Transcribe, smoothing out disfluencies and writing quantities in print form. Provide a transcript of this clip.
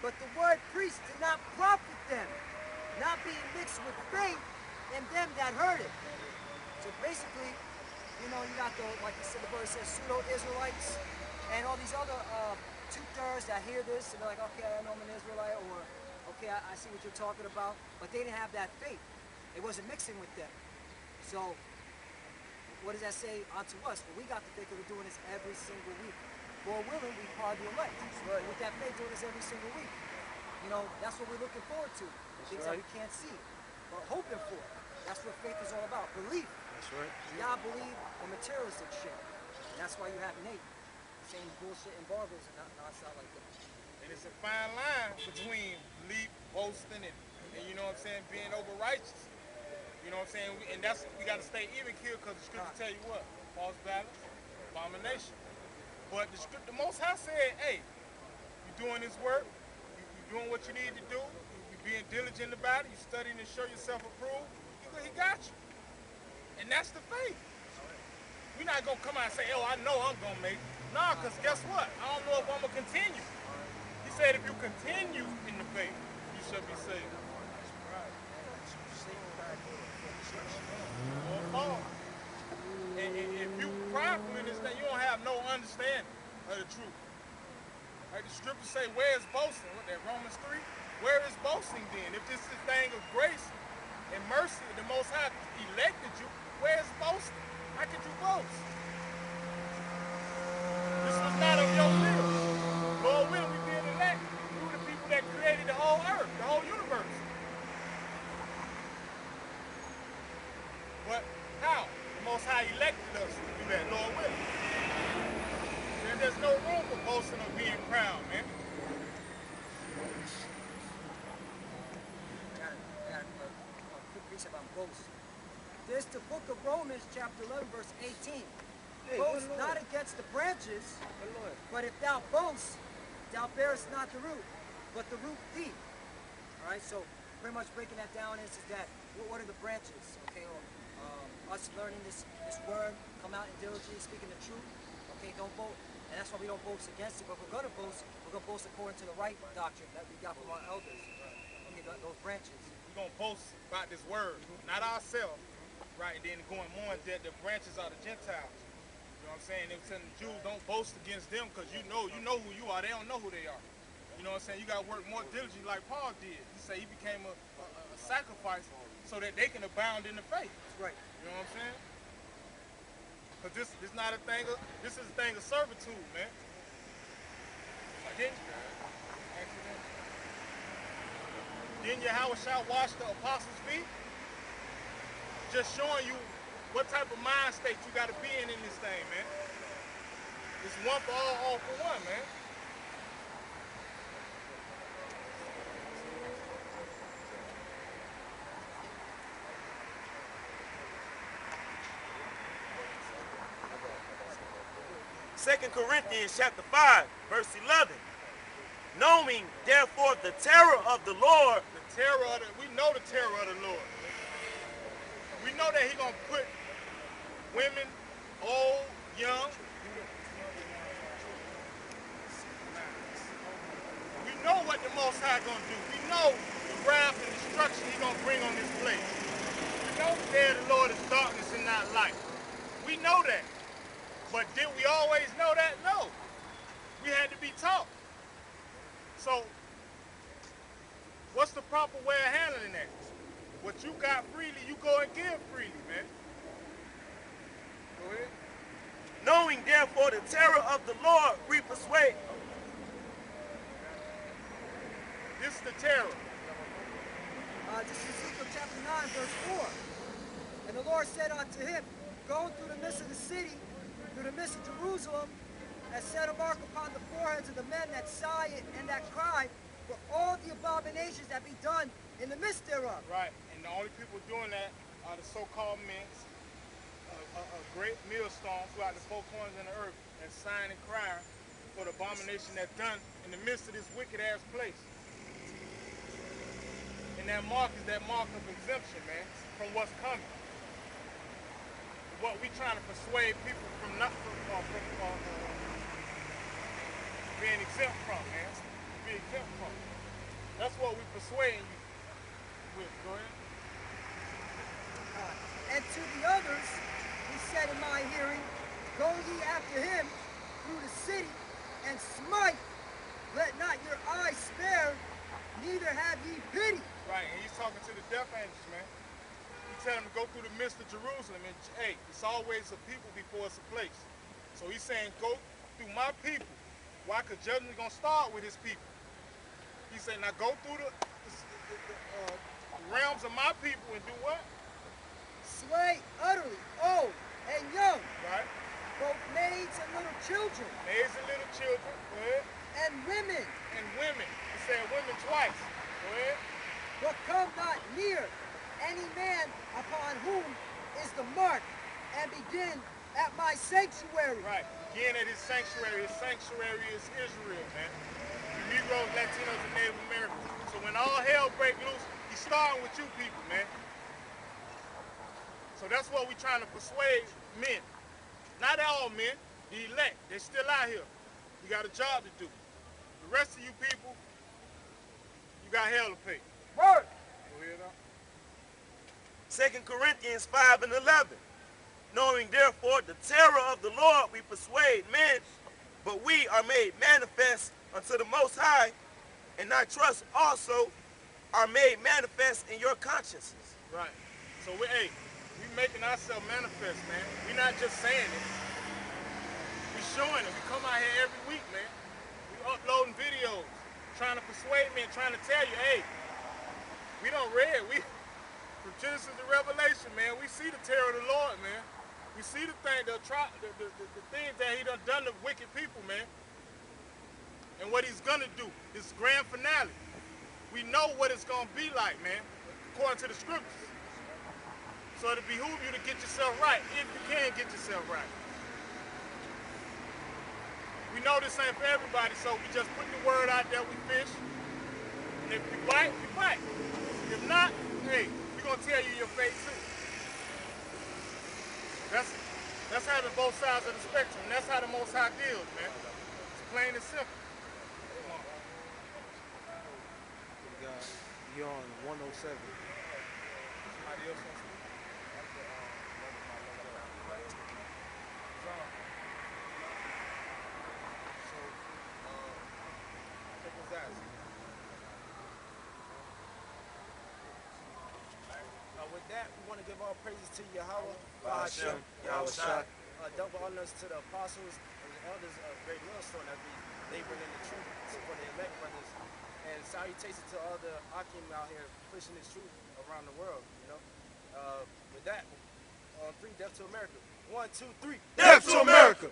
But the word preach did not profit them, not being mixed with faith in them that heard it. So basically, you know, you got the, like you said, the verse says, pseudo-Israelites, and all these other two-thirds that hear this, and they're like, okay, I know I'm an Israelite, or okay, I see what you're talking about, but they didn't have that faith. It wasn't mixing with them. So, what does that say unto us? Well, we got the faith that we're doing this every single week. Lord willing, we part the elect. Right. With that faith, doing this every single week. You know, that's what we're looking forward to. Things that we can't see, but hoping for. That's what faith is all about. Belief. That's right. Y'all believe in materialistic shit. And that's why you have Nate saying bullshit and barbers and nonsense like that. And it's a fine line between belief, boasting, and you know what I'm saying, being over righteous. You know what I'm saying? And that's, we got to stay even here, because the scripture tell you what? False balance, abomination. But the Most High said, hey, you're doing this work, you're doing what you need to do, you're being diligent about it, you're studying to show yourself approved, he got you. And that's the faith. We're not going to come out and say, oh, I know I'm going to make it. Nah, because guess what? I don't know if I'm going to continue. He said if you continue in the faith, you shall be saved. And if you prideful in this thing, you don't have no understanding of the truth. Like the scriptures say, where is boasting? What that, Romans 3? Where is boasting then? If this is a thing of grace and mercy, the Most High elected you, where is boasting? How could you boast? This was not of your will. Lord willing, we being elected. We were the people that created the whole earth, the whole universe. But how? The Most High elected us to do that, Lord willing. And there's no room for boasting or being proud, man. I got a quick piece about boast. There's the book of Romans, chapter 11, verse 18. Boast not against the branches, but if thou boast, thou bearest not the root, but the root thee. All right, so pretty much breaking that down is that what are the branches? Okay, us learning this word, come out and diligently speaking the truth. Okay, don't boast, and that's why we don't boast against it. But we're gonna boast according to the right doctrine that we got from our elders. Okay, those branches. We're gonna boast about this word, not ourselves. Right, and then going more in depth, the branches are the Gentiles. You know what I'm saying? They were telling the Jews, don't boast against them, because you know who you are. They don't know who they are. You know what I'm saying? You got to work more diligently like Paul did. He said he became a sacrifice so that they can abound in the faith. Right. You know what I'm saying? Because this is not a thing of, this is a thing of servitude, man. Didn't Yahweh shall wash the apostles' feet? Just showing you what type of mind state you got to be in this thing, man. It's one for all for one, man. Second Corinthians chapter 5, verse 11. Knowing, therefore, the terror of the Lord. We know the terror of the Lord. We know that He's going to put women, old, young. We know what the Most High going to do. We know the wrath and destruction He's going to bring on this place. We know the day of the Lord is darkness and not light. We know that. But did we always know that? No. We had to be taught. So, what's the proper way of handling that? What you got freely, you go and give freely, man. Go ahead. Knowing, therefore, the terror of the Lord, we persuade. This is the terror. This is Ezekiel chapter 9, verse 4. And the Lord said unto him, go through the midst of the city, through the midst of Jerusalem, and set a mark upon the foreheads of the men that sigh and that cry for all the abominations that be done in the midst thereof. Right, and the only people doing that are the so-called mints, a great millstone throughout the four corners of the earth, and sighing and crying for the abomination that's done in the midst of this wicked-ass place. And that mark is that mark of exemption, man, from what's coming. What we trying to persuade people from being exempt from, man. Be exempt from. persuading you with. Go ahead. And to the others, he said in my hearing, go ye after him through the city and smite. Let not your eyes spare, neither have ye pity. Right, and he's talking to the death angels, man. He's telling them to go through the midst of Jerusalem. And hey, it's always a people before it's a place. So he's saying, go through my people. Why? Because judgment is going to start with his people. He said, now go through the realms of my people and do what? Slay utterly old and young, Right? both maids and little children, Maids and little children. Go ahead. and women, And women. He said women twice. Go ahead. but come not near any man upon whom is the mark, and begin at my sanctuary. Right. Again at his sanctuary. His sanctuary is Israel, man. The Negroes, Latinos, and Native Americans. So when all hell break loose, he's starting with you people, man. So that's what we're trying to persuade men. Not all men, the elect. They're still out here. You got a job to do. The rest of you people, you got hell to pay. Word. Go ahead, now. 2 Corinthians 5 and 11. Knowing therefore the terror of the Lord, we persuade men, but we are made manifest unto the Most High, and our trust also are made manifest in your consciences. Right. So we making ourselves manifest, man. We're not just saying it. We showing it. We come out here every week, man. We uploading videos, trying to persuade me and trying to tell you, hey, we don't read. We from Genesis to Revelation, man. We see the terror of the Lord, man. We see the thing, the things that he done to wicked people, man. And what he's gonna do, his grand finale. We know what it's gonna be like, man, according to the scriptures. So it behooves you to get yourself right, if you can get yourself right. We know this ain't for everybody, so we just put the word out there, we fish. And if you bite, you bite. If not, hey, we're gonna tell you your fate too. That's having both sides of the spectrum. That's how the Most High deals, man. It's plain and simple. You're on 107. Somebody else wants to speak? With that, we want to give all praises to Yahweh, Hashem, Yahweh Shai. double honors to the apostles and the elders of Great Millstone that be laboring in the truth for the elect brothers. And salutations to all the Akim out here pushing this truth around the world, you know. With that, on 3, Death to America. 1, 2, 3. Death to America!